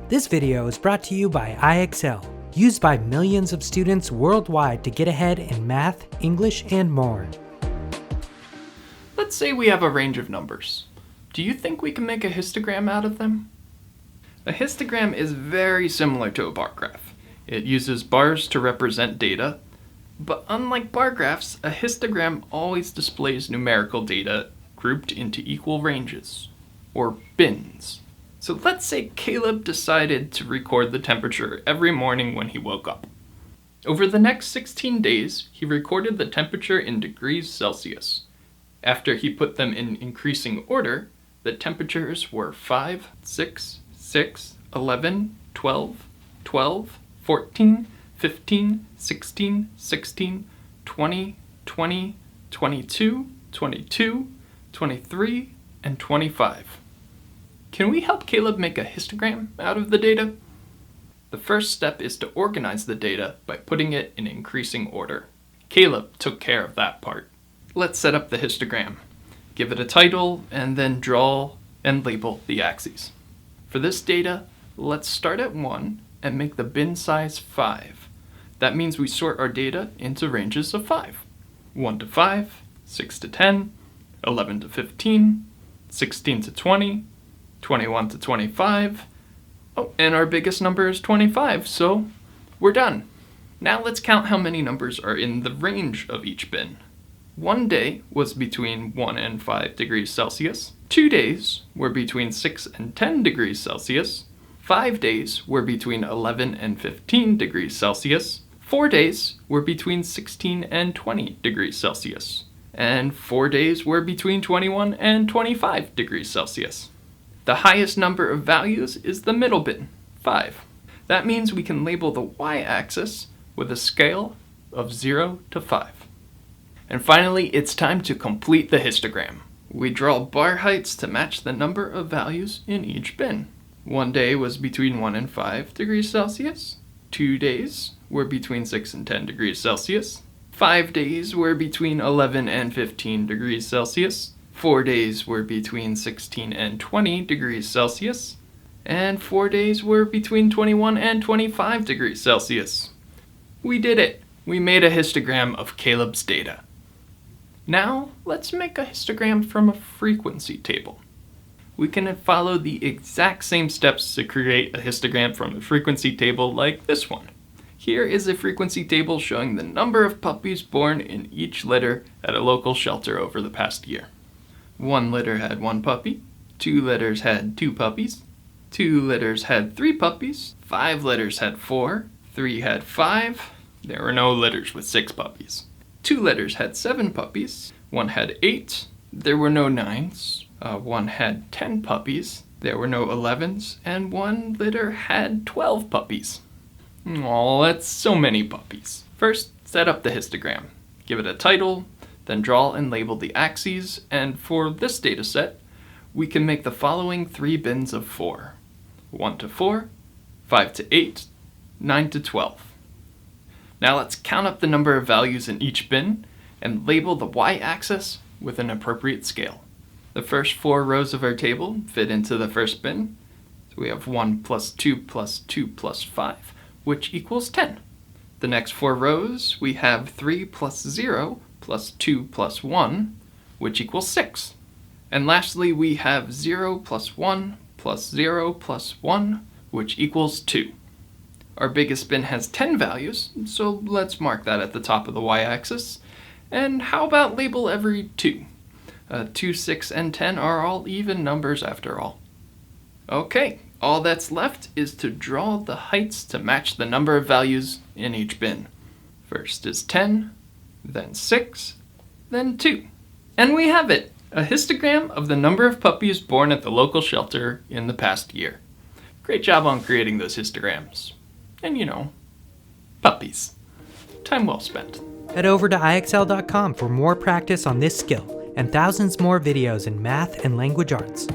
This video is brought to you by IXL, used by millions of students worldwide to get ahead in math, English, and more. Let's say we have a range of numbers. Do you think we can make a histogram out of them? A histogram is very similar to a bar graph. It uses bars to represent data, but unlike bar graphs, a histogram always displays numerical data grouped into equal ranges, or bins. So let's say Caleb decided to record the temperature every morning when he woke up. Over the next 16 days, he recorded the temperature in degrees Celsius. After he put them in increasing order, the temperatures were 5, 6, 6, 11, 12, 12, 14, 15, 16, 16, 20, 20, 22, 22, 23, and 25. Can we help Caleb make a histogram out of the data? The first step is to organize the data by putting it in increasing order. Caleb took care of that part. Let's set up the histogram. Give it a title, and then draw and label the axes. For this data, let's start at 1 and make the bin size 5. That means we sort our data into ranges of 5. 1 to 5, 6 to 10, 11 to 15, 16 to 20, 21 to 25. Oh, and our biggest number is 25, so we're done. Now let's count how many numbers are in the range of each bin. One day was between 1 and 5 degrees Celsius. 2 days were between 6 and 10 degrees Celsius. 5 days were between 11 and 15 degrees Celsius. 4 days were between 16 and 20 degrees Celsius. And 4 days were between 21 and 25 degrees Celsius. The highest number of values is the middle bin, 5. That means we can label the y-axis with a scale of 0 to 5. And finally, it's time to complete the histogram. We draw bar heights to match the number of values in each bin. 1 day was between 1 and 5 degrees Celsius. 2 days were between 6 and 10 degrees Celsius. 5 days were between 11 and 15 degrees Celsius. 4 days were between 16 and 20 degrees Celsius. And 4 days were between 21 and 25 degrees Celsius. We did it! We made a histogram of Caleb's data. Now, let's make a histogram from a frequency table. We can follow the exact same steps to create a histogram from a frequency table like this one. Here is a frequency table showing the number of puppies born in each litter at a local shelter over the past year. 1 litter had 1 puppy, 2 litters had 2 puppies, 2 litters had 3 puppies, 5 litters had 4, 3 had 5, there were no litters with 6 puppies. 2 litters had 7 puppies, 1 had 8, there were no 9s, 1 had 10 puppies, there were no 11s, and 1 litter had 12 puppies. Aw, that's so many puppies. First, set up the histogram. Give it a title, then draw and label the axes, and for this data set, we can make the following 3 bins of 4. 1 to 4, 5 to 8, 9 to 12. Now let's count up the number of values in each bin and label the y-axis with an appropriate scale. The first 4 rows of our table fit into the first bin. So we have 1 plus 2 plus 2 plus 5, which equals 10. The next 4 rows, we have 3 plus 0 plus 2 plus 1, which equals 6. And lastly, we have 0 plus 1 plus 0 plus 1, which equals 2. Our biggest bin has 10 values, so let's mark that at the top of the y-axis. And how about label every 2? 2, 6, and 10 are all even numbers after all. Okay, all that's left is to draw the heights to match the number of values in each bin. First is 10, then 6, then 2. And we have it! A histogram of the number of puppies born at the local shelter in the past year. Great job on creating those histograms. And puppies. Time well spent. Head over to IXL.com for more practice on this skill and thousands more videos in math and language arts.